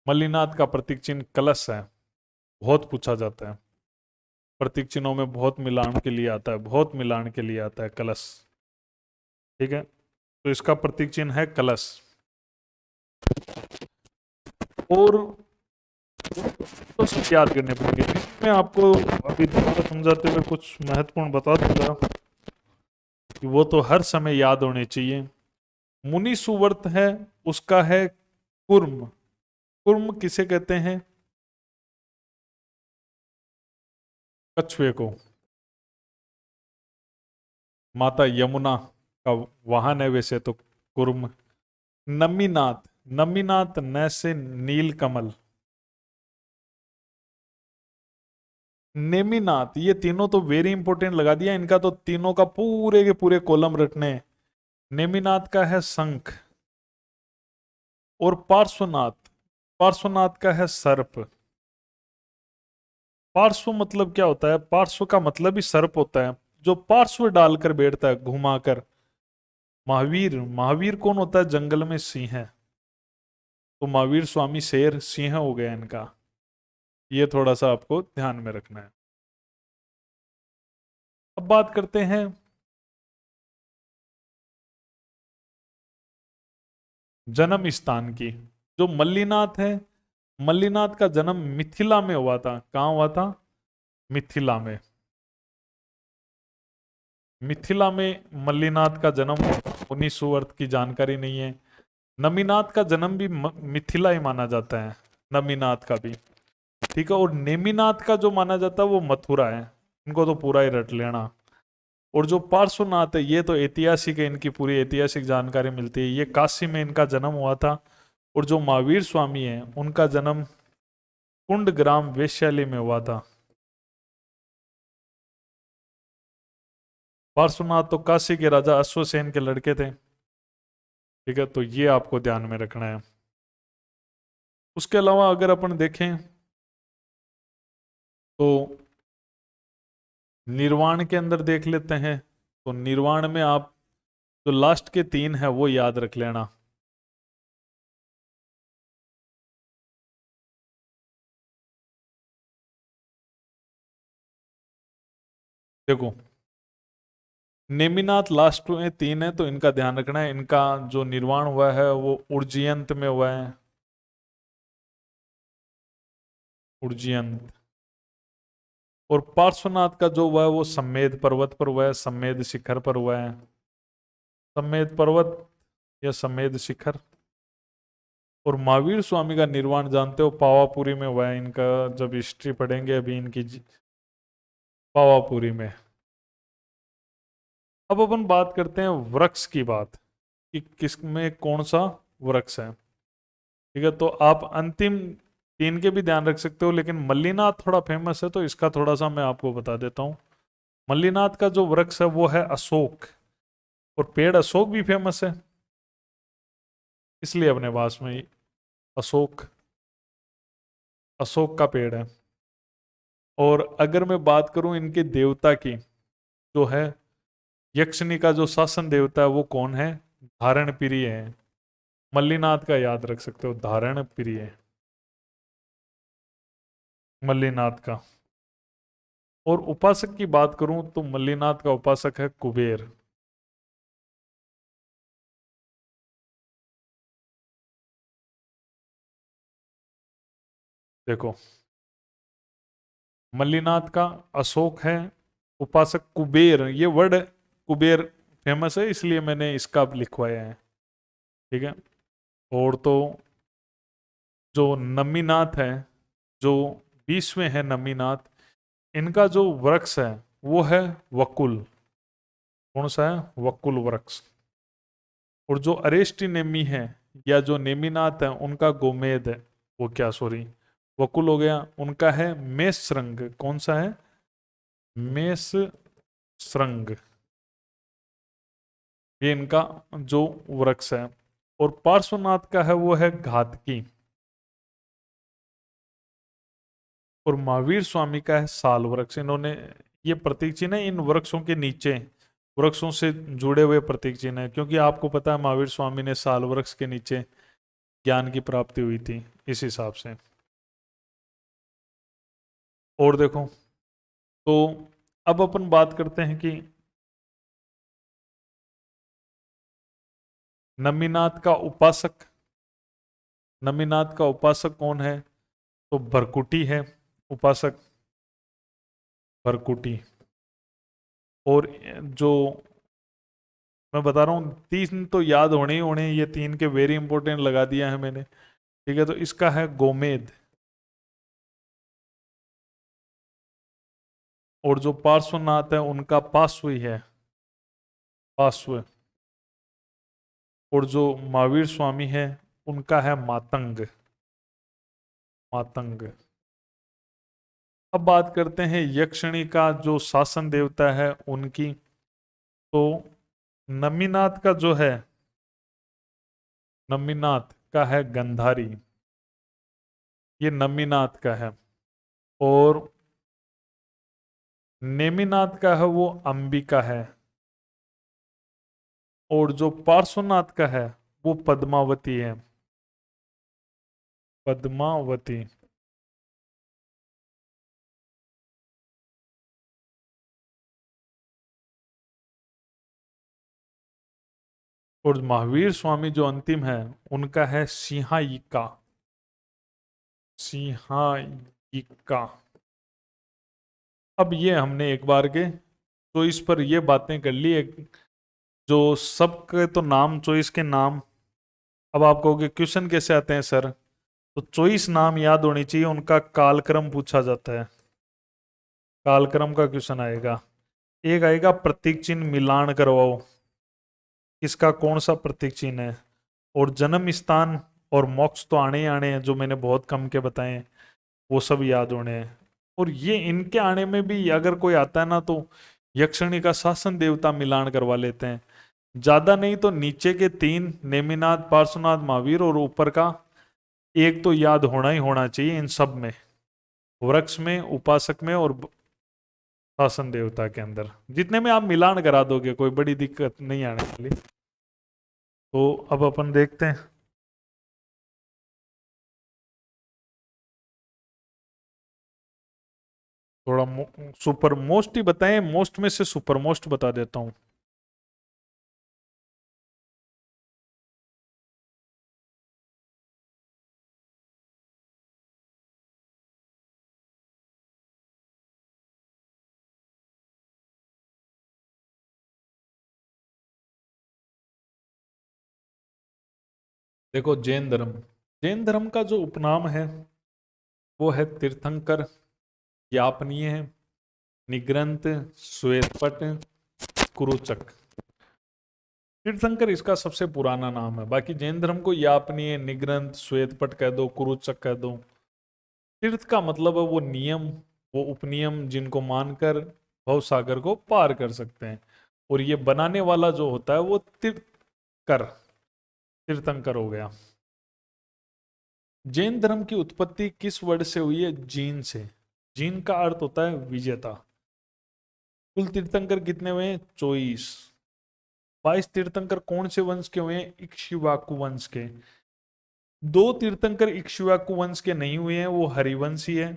मल्लीनाथ का प्रतीक चिन्ह कलश है। बहुत पूछा जाता है, प्रतीक चिन्हों में बहुत मिलान के लिए आता है, बहुत मिलान के लिए आता है कलश, ठीक है। तो इसका प्रतीक चिन्ह है कलश। और तो सब याद करने पड़ेंगे। मैं आपको अभी दोबारा समझाते हुए कुछ महत्वपूर्ण बता दूंगा कि वो तो हर समय याद होने चाहिए। मुनि सुवर्त है, उसका है कुर्म। कुर्म किसे कहते हैं? कछुए को। माता यमुना का वाहन है वैसे तो कुर्म। नमीनाथ, नमीनाथ न से नील कमल। नेमिनाथ, ये तीनों तो वेरी इंपॉर्टेंट लगा दिया, इनका तो तीनों का पूरे के पूरे कॉलम रटने। नेमिनाथ का है शंख। और पार्श्वनाथ, पार्श्वनाथ का है सर्प। पार्श्व मतलब क्या होता है? पार्श्व का मतलब ही सर्प होता है, जो पार्श्व डालकर बैठता है घुमाकर। महावीर, महावीर कौन होता है? जंगल में सिंह है, तो महावीर स्वामी शेर, सिंह हो गया इनका। ये थोड़ा सा आपको ध्यान में रखना है। अब बात करते हैं जन्म स्थान की। जो मल्लीनाथ है, मल्लीनाथ का जन्म मिथिला में हुआ था। कहाँ हुआ था? मिथिला में। मिथिला में मल्लीनाथ का जन्म हुआ था। उन्हीं सुवर्त की जानकारी नहीं है। नमीनाथ का जन्म भी मिथिला ही माना जाता है, नमीनाथ का भी, ठीक है। और नेमिनाथ का जो माना जाता है वो मथुरा है। इनको तो पूरा ही रट लेना। और जो पार्श्वनाथ है ये तो ऐतिहासिक है, इनकी पूरी ऐतिहासिक जानकारी मिलती है। ये काशी में इनका जन्म हुआ था। और जो महावीर स्वामी है उनका जन्म कुंड ग्राम वैशाली में हुआ था। पार्श्वनाथ तो काशी के राजा अश्वसेन के लड़के थे, ठीक है। तो ये आपको ध्यान में रखना है। उसके अलावा अगर अपन देखें तो निर्वाण के अंदर देख लेते हैं। तो निर्वाण में आप जो लास्ट के तीन है वो याद रख लेना। देखो नेमिनाथ लास्ट में तीन है, तो इनका ध्यान रखना है। इनका जो निर्वाण हुआ है वो उज्जयंत में हुआ है, उज्जयंत। और पार्श्वनाथ का जो हुआ है वो सम्मेद पर्वत पर हुआ है, सम्मेद शिखर पर हुआ है। सम्मेद पर्वत या सम्मेद शिखर। और महावीर स्वामी का निर्वाण जानते हो, पावापुरी में हुआ है इनका। जब हिस्ट्री पढ़ेंगे अभी इनकी पावापुरी में। अब अपन बात करते हैं वृक्ष की बात, कि किस में कौन सा वृक्ष है, ठीक है। तो आप अंतिम तीन के भी ध्यान रख सकते हो, लेकिन मल्लीनाथ थोड़ा फेमस है तो इसका थोड़ा सा मैं आपको बता देता हूँ। मल्लीनाथ का जो वृक्ष है वो है अशोक, और पेड़ अशोक भी फेमस है, इसलिए अपने पास में अशोक अशोक का पेड़ है। और अगर मैं बात करूं इनके देवता की, जो है यक्षिणी का जो शासन देवता है वो कौन है? धारण प्रिय है। मल्लीनाथ का याद रख सकते हो, धारण प्रिय मल्लीनाथ का। और उपासक की बात करूं तो मल्लीनाथ का उपासक है कुबेर। देखो, मल्लीनाथ का अशोक है, उपासक कुबेर। ये वर्ड कुबेर फेमस है, इसलिए मैंने इसका लिखवाया है। ठीक है। और तो जो नमीनाथ है, जो 20वें है नमीनाथ, इनका जो वृक्ष है वो है वकुल। कौन सा है? वकुल वृक्ष। और जो अरेष्टि नेमी है, या जो नेमिनाथ है, उनका गोमेद है, वो क्या, सॉरी, वकुल हो गया, उनका है मेषशृंग। कौन सा है? मेषशृंग। ये इनका जो वृक्ष है। और पार्श्वनाथ का है वो है घातकी। और महावीर स्वामी का है साल वृक्ष। इन्होंने ये प्रतीक चिन्ह है इन वृक्षों के नीचे, वृक्षों से जुड़े हुए प्रतीक चिन्ह है, क्योंकि आपको पता है महावीर स्वामी ने साल वृक्ष के नीचे ज्ञान की प्राप्ति हुई थी, इस हिसाब से। और देखो, तो अब अपन बात करते हैं कि नमीनाथ का उपासक, नमीनाथ का उपासक कौन है? तो भरकुटी है उपासक, भरकुटी। और जो मैं बता रहा हूँ, तीन तो याद होने ही होने, ये तीन के वेरी इंपॉर्टेंट लगा दिया है मैंने। ठीक है, तो इसका है गोमेद। और जो पार्श्वनाथ है उनका पार्श्वी है, पार्श्व। और जो महावीर स्वामी है उनका है मातंग, मातंग। अब बात करते हैं यक्षिणी का जो शासन देवता है उनकी। तो नमीनाथ का जो है, नमीनाथ का है गंधारी, ये नमीनाथ का है। और नेमिनाथ का है वो अंबिका है। और जो पार्श्वनाथ का है वो पद्मावती है, पद्मावती। और महावीर स्वामी जो अंतिम है उनका है सिंहायिका, सिंहायिका। अब ये हमने एक बार के चॉइस पर ये बातें कर ली, एक जो सबके तो नाम, चॉइस के नाम। अब आप कहोगे क्वेश्चन कैसे आते हैं सर? तो चॉइस नाम याद होनी चाहिए, उनका कालक्रम पूछा जाता है, कालक्रम का क्वेश्चन आएगा। एक आएगा प्रतीक चिन्ह मिलान करवाओ, किसका कौन सा प्रतीक चिन्ह है। और जन्म स्थान और मोक्ष तो आने ही आने हैं, जो मैंने बहुत कम के बताए हैं, वो सब याद होने हैं। और ये इनके आने में भी अगर कोई आता है ना, तो यक्षिणी का शासन देवता मिलान करवा लेते हैं। ज्यादा नहीं तो नीचे के तीन, नेमिनाथ, पार्श्वनाथ, महावीर, और ऊपर का एक तो याद होना ही होना चाहिए इन सब में, वृक्ष में, उपासक में, और शासन देवता के अंदर। जितने में आप मिलान करा दोगे कोई बड़ी दिक्कत नहीं आने वाली। तो अब अपन देखते हैं, थोड़ा सुपर मोस्ट ही बताएं, मोस्ट में से सुपर मोस्ट बता देता हूं। देखो, जैन धर्म, जैन धर्म का जो उपनाम है वो है तीर्थंकर, यापनीय है, निग्रंथ, श्वेतपट, कुरुचक। तीर्थंकर इसका सबसे पुराना नाम है। बाकी जैन धर्म को यापनीय, निग्रंथ, श्वेतपट कह दो, कुरुचक कह दो, तीर्थ का मतलब है वो नियम, वो उपनियम जिनको मानकर भव सागर को पार कर सकते हैं। और ये बनाने वाला जो होता है वो तीर्थकर, तीर्थंकर हो गया। जैन धर्म की उत्पत्ति किस वर्ड से हुई है? जीन से। जीन का अर्थ होता है विजेता। कुल तीर्थंकर कितने हुए हैं? 24। 22 तीर्थंकर कौन से वंश के हुए हैं? इक्ष्वाकु वंश के। 2 तीर्थंकर इक्ष्वाकु वंश के नहीं हुए हैं, वो हरिवंशी है।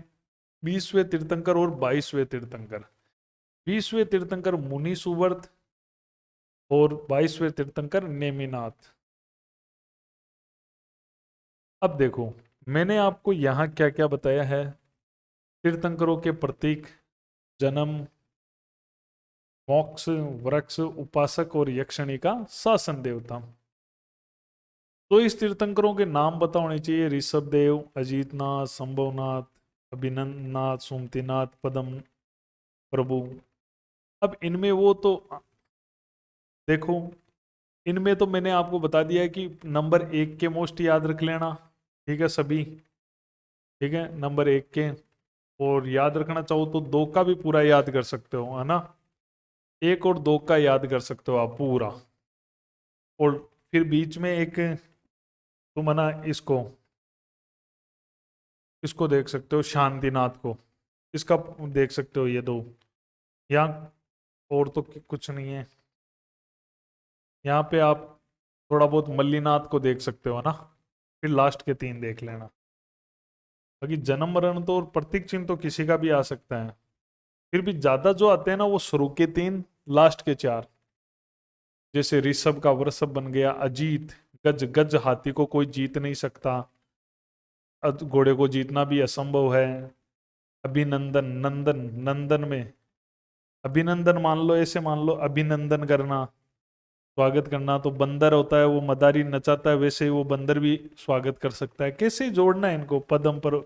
20वें तीर्थंकर और 22वें तीर्थंकर। 20वें तीर्थंकर मुनि सुवर्त और 22वें तीर्थंकर नेमिनाथ। अब देखो, मैंने आपको यहां क्या क्या बताया है। तीर्थंकरों के प्रतीक, जन्म, मोक्ष, वृक्ष, उपासक और यक्षिणी का शासन देवता। तो इस तीर्थंकरों के नाम पता होने चाहिए। ऋषभ देव, अजीतनाथ, संभवनाथ, अभिनंदनाथ, सुमतिनाथ, पदम प्रभु। अब इनमें वो तो देखो, इनमें तो मैंने आपको बता दिया है कि नंबर 1 के मोस्ट याद रख लेना, ठीक है सभी, ठीक है नंबर 1 के। और याद रखना चाहो तो 2 का भी पूरा याद कर सकते हो, है ना। 1 और 2 का याद कर सकते हो आप पूरा। और फिर बीच में एक तुम है ना इसको देख सकते हो, शांतिनाथ को, इसका देख सकते हो, ये 2। यहाँ और तो कुछ नहीं है। यहाँ पे आप थोड़ा बहुत मल्लीनाथ को देख सकते हो ना। फिर लास्ट के 3 देख लेना। बाकी जन्म मरण तो और प्रतीक चिन्ह तो किसी का भी आ सकता है। फिर भी ज्यादा जो आते हैं ना वो शुरू के 3, लास्ट के 4। जैसे ऋषभ का वृषभ बन गया, अजीत, गज, गज हाथी को कोई जीत नहीं सकता, घोड़े को जीतना भी असंभव है। अभिनंदन, नंदन, नंदन में अभिनंदन मान लो, ऐसे मान लो अभिनंदन करना, स्वागत करना। तो बंदर होता है वो मदारी नचाता है, वैसे ही वो बंदर भी स्वागत कर सकता है। कैसे जोड़ना है इनको? पदम पर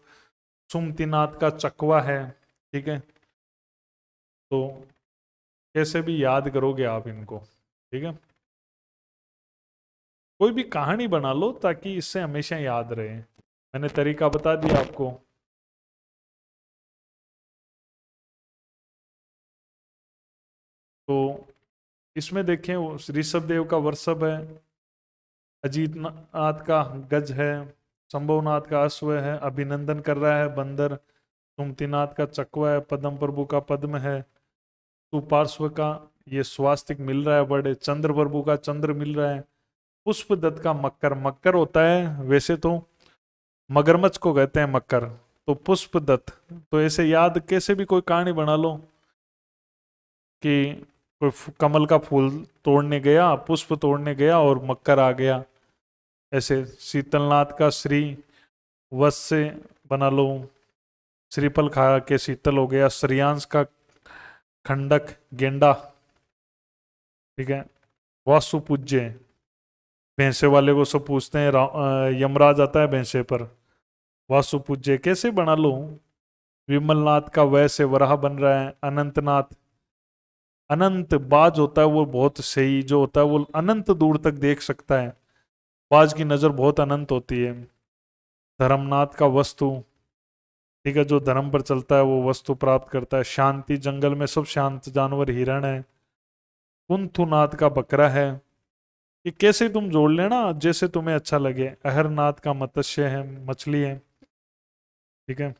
सुमतिनाथ का चकवा है, ठीक है। तो कैसे भी याद करोगे आप इनको, ठीक है। कोई भी कहानी बना लो ताकि इससे हमेशा याद रहे। मैंने तरीका बता दिया आपको। तो इसमें देखें, ऋषभ देव का वर्षभ है, अजीत नाथ का गज है, शंभुनाथ का अश्व है, अभिनंदन कर रहा है बंदर, सुमतिनाथ का चकवा है, पद्म प्रभु का पद्म है, सुपार्श्व का ये स्वास्तिक मिल रहा है बड़े, चंद्र प्रभु का चंद्र मिल रहा है, पुष्प दत्त का मकर, मकर होता है वैसे तो मगरमच्छ को कहते हैं मकर, तो पुष्प दत्त। तो ऐसे याद कैसे भी कोई कहानी बना लो कि कोई कमल का फूल तोड़ने गया, पुष्प तोड़ने गया और मकर आ गया। ऐसे शीतलनाथ का श्री वश से बना लो, श्रीफल खा के शीतल हो गया। श्रेयांश का खंडक गेंडा, ठीक है। वासु पूज्य, भैंसे वाले को सब पूछते हैं, यमराज आता है भैंसे पर। वासु पूज्य कैसे बना लो। विमलनाथ का वैसे वराह बन रहा है। अनंतनाथ, अनंत बाज होता है वो बहुत सही जो होता है वो अनंत दूर तक देख सकता है, बाज की नजर बहुत अनंत होती है। धर्मनाथ का वस्तु, ठीक है, जो धर्म पर चलता है वो वस्तु प्राप्त करता है। शांति, जंगल में सब शांत जानवर हिरण है। कुंथुनाथ का बकरा है। ये कैसे तुम जोड़ लेना जैसे तुम्हें अच्छा लगे। अहरनाथ का मत्स्य है, मछली है, ठीक है।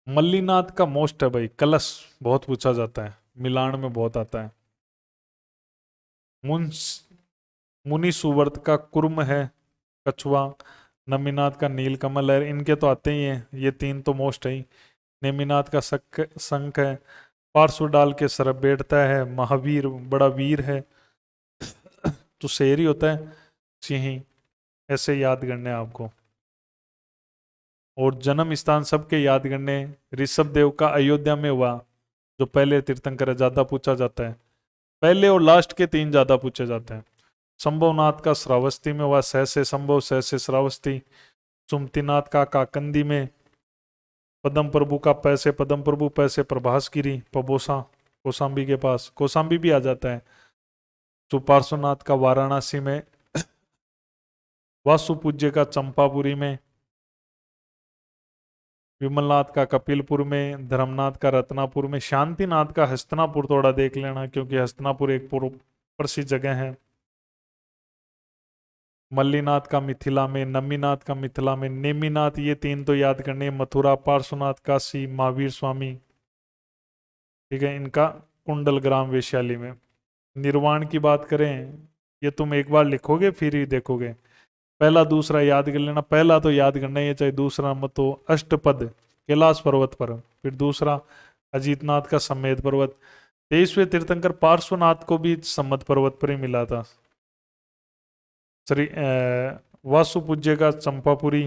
मल्लीनाथ का मोस्ट है भाई, कलश, बहुत पूछा जाता है, मिलान में बहुत आता है। मुंस मुनि सुवर्त का कुर्म है, कछुआ। नमीनाथ का नीलकमल है, इनके तो आते ही हैं, ये 3 तो मोस्ट है ही। नेमिनाथ का शंख है। पार्श्व डाल के सर बैठता है। महावीर, बड़ा वीर है। तो शेर ही होता है, सिंह। ऐसे याद करने हैं आपको। और जन्म स्थान सबके याद करने। ऋषभ देव का अयोध्या में हुआ, जो पहले तीर्थंकर है, ज्यादा पूछा जाता है। पहले और लास्ट के 3 ज्यादा पूछे जाते हैं। संभवनाथ का श्रावस्ती में हुआ, सहसे संभव सहसे श्रावस्ती। सुमतिनाथ का काकंदी में। पदम प्रभु का पैसे पदम प्रभु, पैसे प्रभासगिरी पबोसा, कौसाम्बी के पास, कौसाम्बी भी आ जाता है। सुपार्श्वनाथ का वाराणसी में। वासु पूज्य का चंपापुरी में। विमलनाथ का कपिलपुर में, धर्मनाथ का रत्नापुर में, शांतिनाथ का हस्तिनापुर थोड़ा देख लेना क्योंकि हस्तिनापुर एक प्रसिद्ध जगह है। मल्लीनाथ का मिथिला में, नमीनाथ का मिथिला में, नेमीनाथ, ये तीन तो याद करने, मथुरा, पार्श्वनाथ काशी, महावीर स्वामी, ठीक है, इनका कुंडल ग्राम वैशाली में। निर्वाण की बात करें, ये तुम एक बार लिखोगे फिर ही देखोगे, पहला दूसरा याद कर लेना, पहला तो याद करना ही है, चाहे दूसरा मत हो। अष्टपद कैलाश पर्वत पर, फिर दूसरा अजीतनाथ का समेत पर्वत। 23वें तीर्थंकर पार्श्वनाथ को भी सम्मत पर्वत पर ही मिला था। श्री वासुपूज्य का चंपापुरी,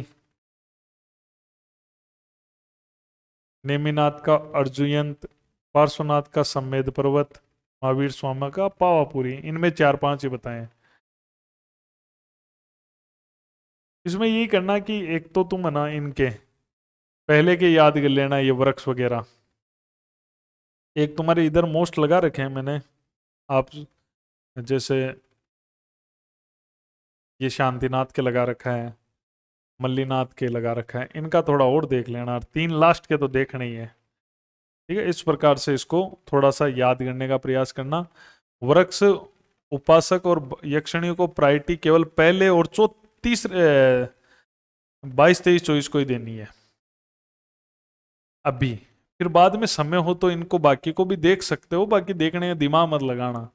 नेमिनाथ का अर्जुयंत, पार्श्वनाथ का सम्मेद पर्वत, महावीर स्वामी का पावापुरी, इनमें 4-5 ही बताएं। इसमें यही करना कि एक तो तुम है ना इनके पहले के याद कर लेना, ये वृक्ष वगैरह। एक तुम्हारे इधर मोस्ट लगा रखे हैं मैंने, आप जैसे ये शांतिनाथ के लगा रखा है, मल्लीनाथ के लगा रखा है, इनका थोड़ा और देख लेना, 3 लास्ट के तो देखने ही है, ठीक है। इस प्रकार से इसको थोड़ा सा याद करने का प्रयास करना। वृक्ष, उपासक और यक्षिणियों को प्रायोरिटी केवल पहले और तीसरे 22, 23, 24 को ही देनी है अभी, फिर बाद में समय हो तो इनको बाकी को भी देख सकते हो, बाकी देखने में दिमाग मत लगाना।